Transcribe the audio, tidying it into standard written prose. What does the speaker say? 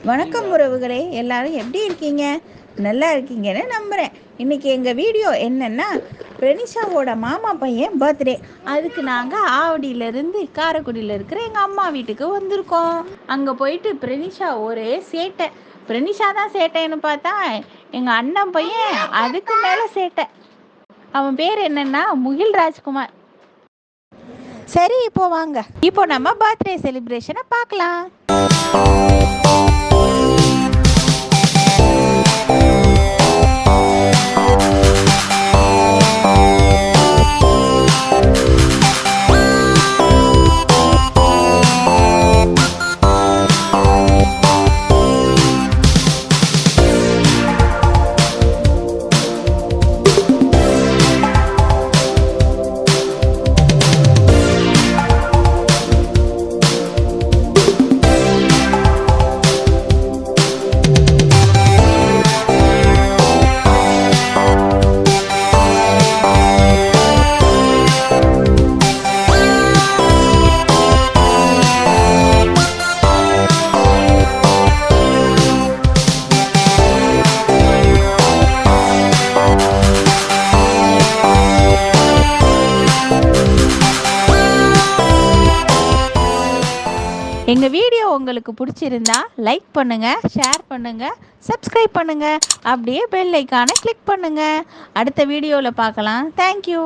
வணக்கம் உறவுகளே, எல்லாரும் எப்படி இருக்கீங்க? நல்லா இருக்கீங்கன்னு நம்புகிறேன். இன்றைக்கி எங்கள் வீடியோ என்னென்னா, பிரனிஷாவோட மாமா பையன் பர்த்டே. அதுக்கு நாங்கள் ஆவடியிலேருந்து காரைக்குடியில் இருக்கிற எங்கள் அம்மா வீட்டுக்கு வந்திருக்கோம். அங்கே போயிட்டு பிரனிஷா ஒரே சேட்டை. பிரனிஷா தான் சேட்டைன்னு பார்த்தா எங்கள் அண்ணன் பையன் அதுக்கு மேலே சேட்டை. அவன் பேர் என்னென்னா முகில் ராஜ்குமார். சரி, இப்போ வாங்க, இப்போ நம்ம பர்த்டே செலிப்ரேஷனை பார்க்கலாம். எங்கள் வீடியோ உங்களுக்கு பிடிச்சிருந்தா லைக் பண்ணுங்கள், ஷேர் பண்ணுங்கள், சப்ஸ்கிரைப் பண்ணுங்கள், அப்படியே பெல் ஐக்கானை கிளிக் பண்ணுங்கள். அடுத்த வீடியோவில் பார்க்கலாம். தேங்க்யூ.